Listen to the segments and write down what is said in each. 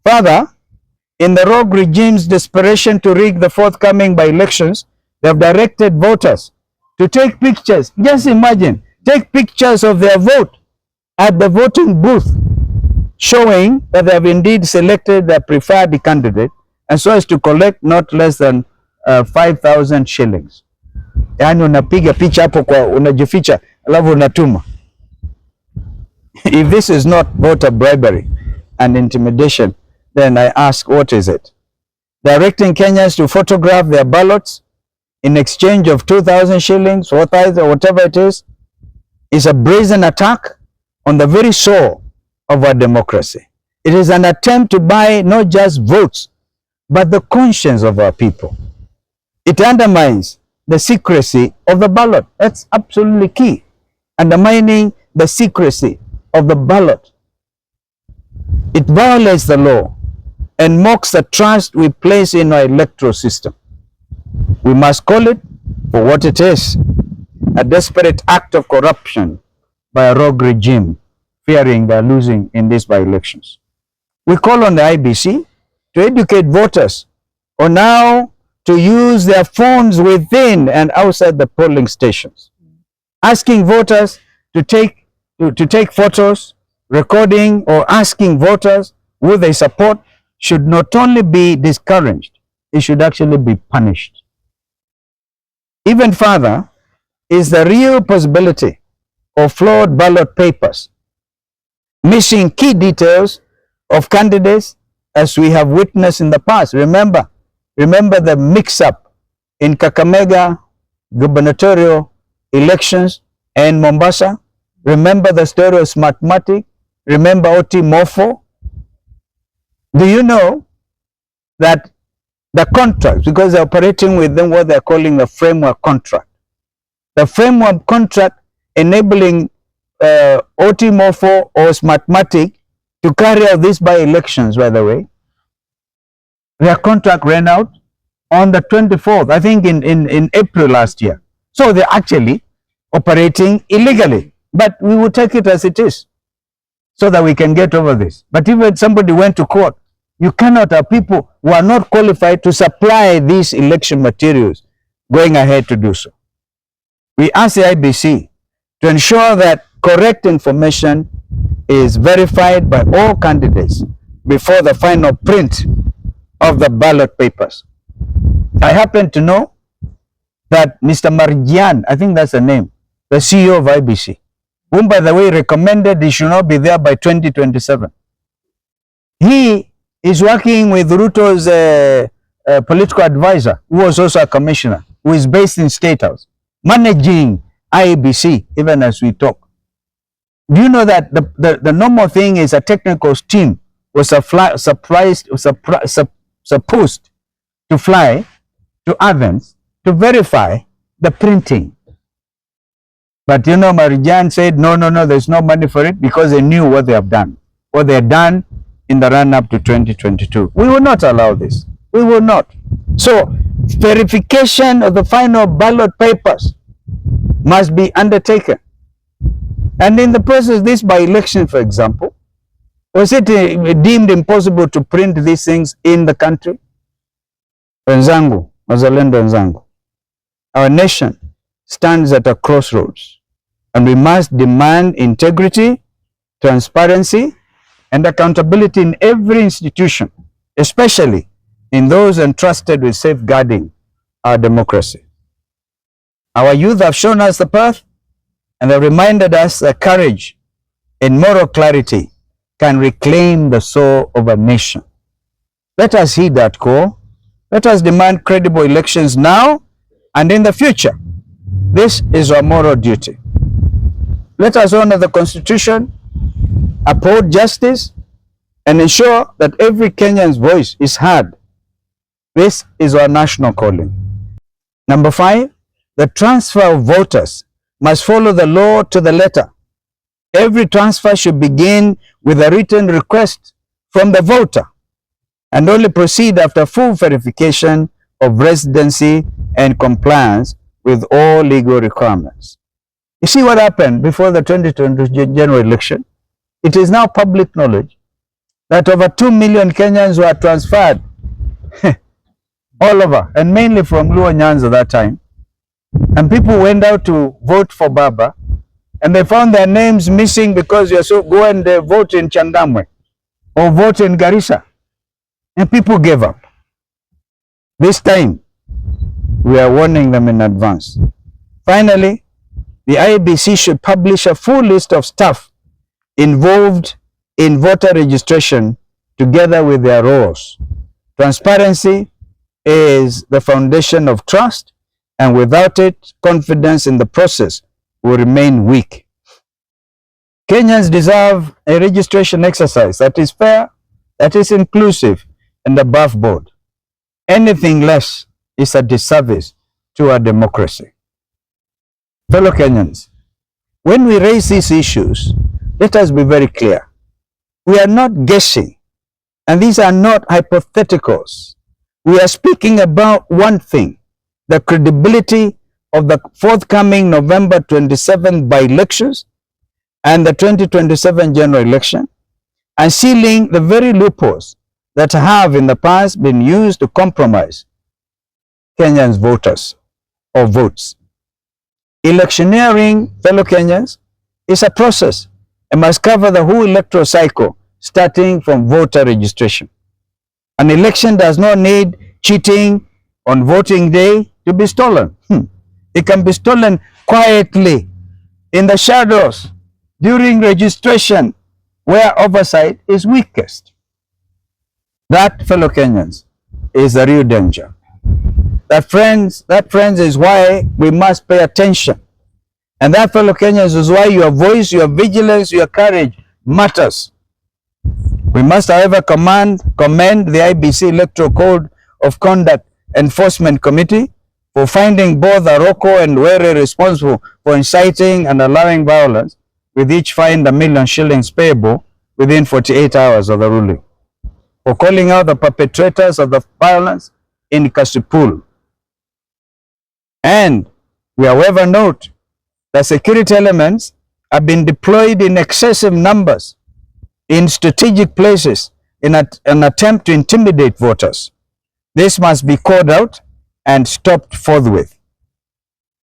Further, in the rogue regime's desperation to rig the forthcoming by-elections, they have directed voters to take pictures. Just imagine, take pictures of their vote at the voting booth, showing that they have indeed selected their preferred candidate, and so as to collect not less than 5,000 shillings. Yani unapiga picha hapo kwa unajificha alafu unatuma. If this is not voter bribery and intimidation, then I ask, what is it? Directing Kenyans to photograph their ballots in exchange of 2,000 shillings, 4,000, or whatever it is a brazen attack on the very soul of our democracy. It is an attempt to buy not just votes, but the conscience of our people. It undermines the secrecy of the ballot. That's absolutely key. Undermining the secrecy of the ballot. It violates the law and mocks the trust we place in our electoral system. We must call it for what it is, a desperate act of corruption by a rogue regime, fearing they're losing in these by-elections. We call on the IBC to educate voters on how to use their phones within and outside the polling stations, asking voters to take photos, recording, or asking voters who they support should not only be discouraged, it should actually be punished. Even further is the real possibility of flawed ballot papers, missing key details of candidates, as we have witnessed in the past. Remember the mix-up in Kakamega gubernatorial elections and Mombasa. Remember the story of Smartmatic. Remember OT Mofo. Do you know that the contracts, because they're operating within what they're calling the framework contract, the framework contract enabling OT Mofo or Smartmatic to carry out these by-elections, by the way, their contract ran out on the 24th, I think in April last year. So they're actually operating illegally. But we will take it as it is so that we can get over this. But if somebody went to court, you cannot have people who are not qualified to supply these election materials going ahead to do so. We ask the IBC to ensure that correct information is verified by all candidates before the final print of the ballot papers. I happen to know that Mr. Marjan, I think that's the name, the CEO of IBC, whom by the way recommended he should not be there by 2027. He is working with Ruto's political advisor, who was also a commissioner, who is based in State House, managing IBC even as we talk. Do you know that the normal thing is a technical team was supposed to fly to Athens to verify the printing? But you know, Marijan said, no, there's no money for it, because they knew what they have done, what they had done in the run-up to 2022. We will not allow this. We will not. So, verification of the final ballot papers must be undertaken. And in the process, this by-election, for example, was it deemed impossible to print these things in the country? Wenzangu, wazalendo wenzangu, our nation stands at a crossroads, and we must demand integrity, transparency, and accountability in every institution, especially in those entrusted with safeguarding our democracy. Our youth have shown us the path, and have reminded us that courage and moral clarity can reclaim the soul of a nation. Let us heed that call. Let us demand credible elections now and in the future. This is our moral duty. Let us honor the Constitution, uphold justice, and ensure that every Kenyan's voice is heard. This is our national calling. Number 5, the transfer of voters must follow the law to the letter. Every transfer should begin with a written request from the voter and only proceed after full verification of residency and compliance with all legal requirements. You see what happened before the 2020 general election? It is now public knowledge that over 2 million Kenyans were transferred all over, and mainly from Luo Nyanza that time. And people went out to vote for Baba, and they found their names missing because you so go and vote in Changamwe or vote in Garissa. And people gave up. This time, we are warning them in advance. Finally, the IEBC should publish a full list of staff involved in voter registration together with their roles. Transparency is the foundation of trust, and without it, confidence in the process will remain weak. Kenyans deserve a registration exercise that is fair, that is inclusive, and above board. Anything less is a disservice to our democracy. Fellow Kenyans, when we raise these issues, let us be very clear. We are not guessing, and these are not hypotheticals. We are speaking about one thing: the credibility of the forthcoming November 27th by-elections and the 2027 general election, and sealing the very loopholes that have in the past been used to compromise Kenyans' voters or votes. Electioneering, fellow Kenyans, is a process and must cover the whole electoral cycle, starting from voter registration. An election does not need cheating on voting day to be stolen. It can be stolen quietly, in the shadows, during registration, where oversight is weakest. That, fellow Kenyans, is the real danger. That, friends, is why we must pay attention. And that, fellow Kenyans, is why your voice, your vigilance, your courage matters. We must, however, commend the IEBC Electoral Code of Conduct Enforcement Committee for finding both Aroko and Were responsible for inciting and allowing violence, with each fined 1 million shillings payable within 48 hours of the ruling, for calling out the perpetrators of the violence in Kasipul. And we, however, note that security elements have been deployed in excessive numbers in strategic places in an attempt to intimidate voters. This must be called out and stopped forthwith.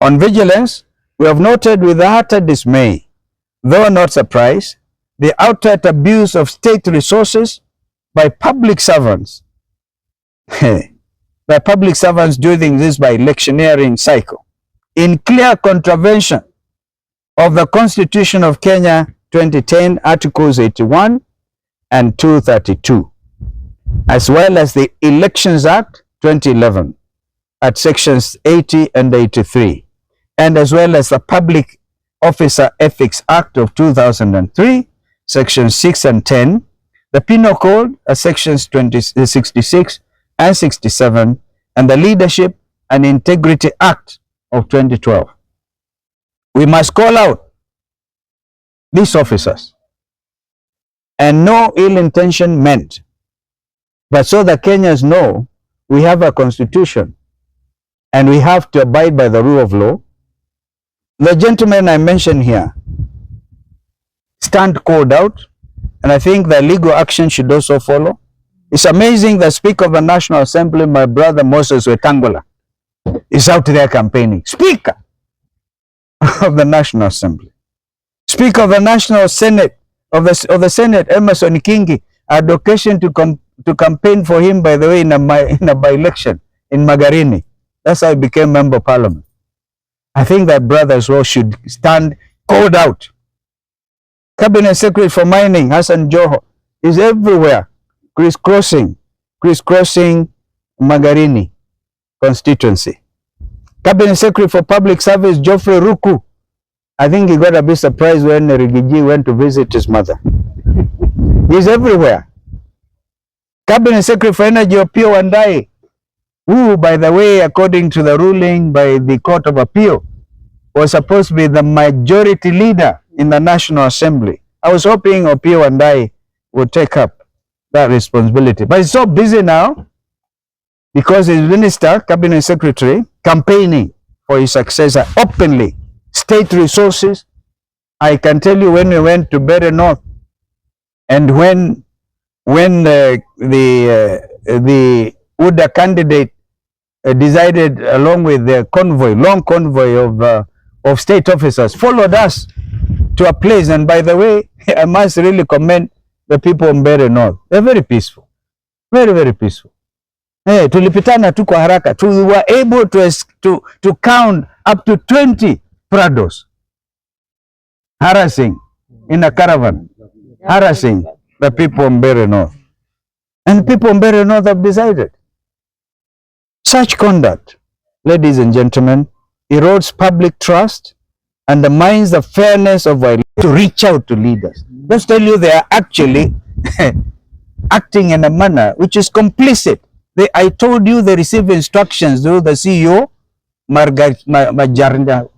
On vigilance, we have noted with utter dismay, though not surprise, the outright abuse of state resources by public servants. By public servants doing this by electioneering cycle, in clear contravention of the Constitution of Kenya 2010, Articles 81 and 232, as well as the Elections Act 2011 at sections 80 and 83, and as well as the Public Officer Ethics Act of 2003, sections 6 and 10, the Penal Code at sections 66 and 67, and the Leadership and Integrity Act of 2012. We must call out these officers, and no ill intention meant, but so that Kenyans know we have a constitution and we have to abide by the rule of law. The gentlemen I mentioned here stand called out, and I think the legal action should also follow. It's amazing that Speaker of the National Assembly, my brother Moses Wetangula, is out there campaigning. Speaker of the National Assembly. Speaker of the National Senate, of the Senate, Emerson Kingi, had occasion to campaign for him, by the way, in a by-election in Magarini. That's how he became Member of Parliament. I think that brother as well should stand called out. Cabinet Secretary for Mining, Hassan Joho, is everywhere, crisscrossing Magarini constituency. Cabinet Secretary for Public Service, Geoffrey Ruku, I think he got a bit surprised when Rigiji went to visit his mother. He's everywhere. Cabinet Secretary for Energy, Opiyo Wandayi, who, by the way, according to the ruling by the Court of Appeal, was supposed to be the majority leader in the National Assembly. I was hoping Opiyo Wandayi would take up that responsibility. But he's so busy now because he's minister, cabinet secretary, campaigning for his successor openly. State resources. I can tell you, when we went to Berry North and when when the UDA candidate decided, along with the long convoy of state officers, followed us to a place. And by the way, I must really commend the people of Mbeere North. They're very peaceful, very, very peaceful. Hey, tulipitana tu kwa haraka. We were able to count up to 20 Prados harassing in a caravan, harassing the people of Mbeere North. And people of Mbeere North have decided. Such conduct, ladies and gentlemen, erodes public trust, undermines the fairness of our to reach out to leaders. Let's tell you, they are actually acting in a manner which is complicit. I told you they receive instructions through the CEO,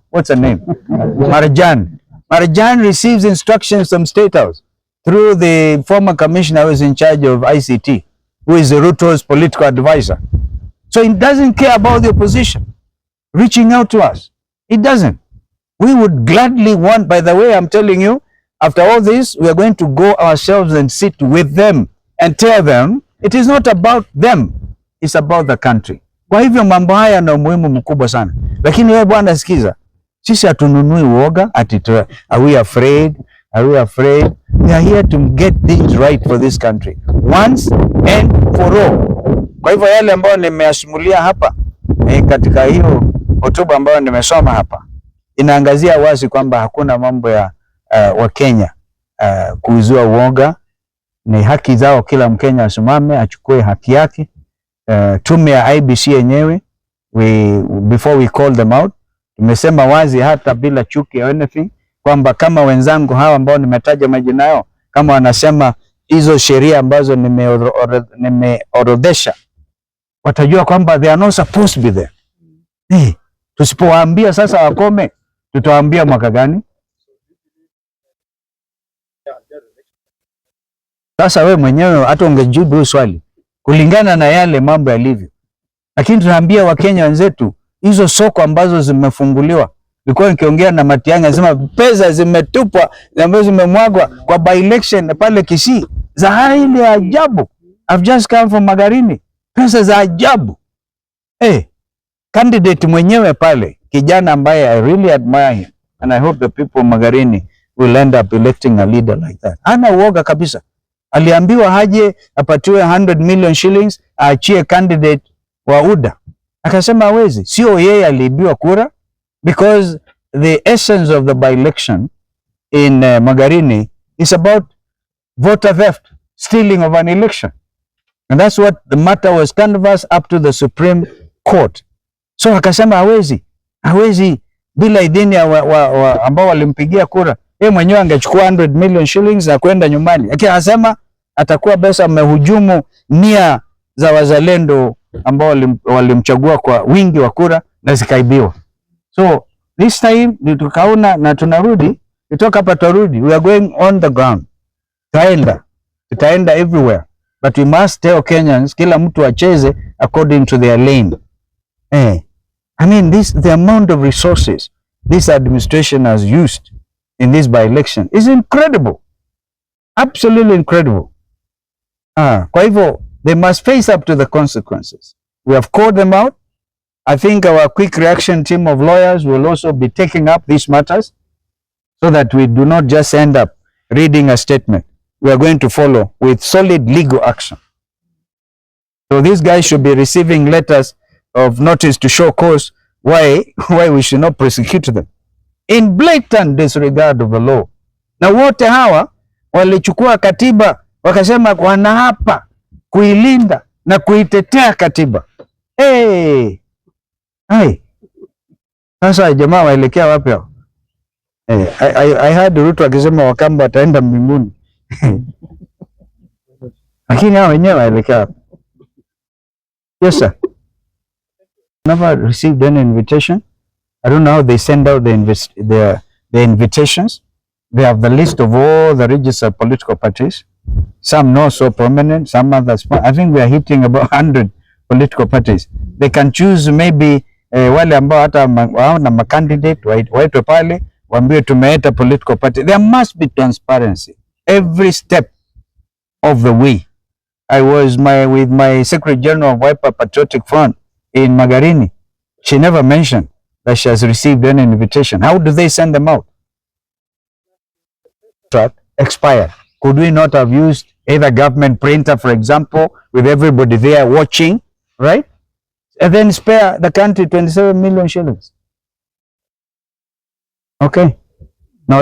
what's her name? Marjan. Marjan receives instructions from State House through the former commissioner who is in charge of ICT, who is Ruto's political advisor. So it doesn't care about the opposition reaching out to us. It doesn't. We would gladly want, by the way, I'm telling you, after all this, we are going to go ourselves and sit with them and tell them it is not about them, it's about the country. Kwa hivyo mambo haya na umuhimu mkubwa sana. Lakini wewe bwana sikiza, sisi hatununui uoga, are we afraid? Are we afraid? We are here to get things right for this country once and for all. Kwa hivyo yale ambayo nimeyasimulia hapa katika hiyo hotuba ambayo nimesoma hapa inaangazia wazi kwamba hakuna mambo ya Wakenya kuuzua uoga. Ni haki zao, kila Mkenya asimame achukue haki yake. Tume ya IBC yenyewe, before we call them out, tumesema wazi hata bila chuki or anything kwamba kama wenzangu hawa ambao nimetaja majina yao, kama wanasema hizo sheria ambazo nimeorodhesha, watajua kwamba they are not supposed to be there. Tusipowaambia sasa wakome, tutawaambia mwaka gani? Sasa we mwenyewe hata ungejibu swali kulingana na yale mambo yalivyo. Lakini tunaambia Wakenya wenzetu, hizo soko ambazo zimefunguliwa, nilikuwa nikiongea na Matiang'i anasema pesa zimetupwa ambazo zimemwagwa kwa by election pale Kisii za hali ya ajabu. I've just come from Magarini, pesa za ajabu. Candidate mwenyewe pale, kijana ambaye I really admire him, and I hope the people of Magarini will end up electing a leader like that. Hana uoga kabisa. Aliambiwa haje apatiwe 100 million shillings aachie candidate wa UDA. Akasema hawezi. Sio yeye aliibiwa kura, because the essence of the by-election in Magarini is about voter theft, stealing of an election. And that's what the matter was canvassed up to the Supreme Court. So akasema hawezi bila idhini ya ambao walimpigia kura. Yeye mwenyewe angechukua 100 million shillings na kwenda nyumbani. Lakini anasema atakuwa besa amehujumu nia za wazalendo ambao walimchagua kwa wingi wa kura na zikaibiwa. So this time tukaona na tunarudi, kutoka hapa turudi, we are going on the ground. Tutaenda everywhere, but we must tell Kenyans kila mtu acheze according to their lane. I mean, the amount of resources this administration has used in this by-election is incredible. Absolutely incredible. Kwa hivyo, they must face up to the consequences. We have called them out. I think our quick reaction team of lawyers will also be taking up these matters so that we do not just end up reading a statement. We are going to follow with solid legal action. So these guys should be receiving letters of notice to show cause why we should not prosecute them in blatant disregard of the law. Na wote hawa walichukua katiba wakasema wanaapa kuilinda na kuitetea katiba. Sasa jamaa waelekea wapi hao? I heard Ruto akisema Wakamba wataenda mbinguni. Lakini hao wenyewe waelekea wapi? Yes sir. Never received any invitation. I don't know how they send out the invitations. They have the list of all the registered political parties. Some not so prominent, some others. I think we are hitting about 100 political parties. They can choose maybe wale ambao hata na macandidate waitwe pale waambie tumeeta political party. There must be transparency every step of the way. I was with my Secretary General of Wiper Patriotic Front in Magarini. She never mentioned that she has received any invitation. How do they send them out? Expired. Could we not have used either government printer, for example, with everybody there watching, right? And then spare the country 27 million shillings. Okay. Now,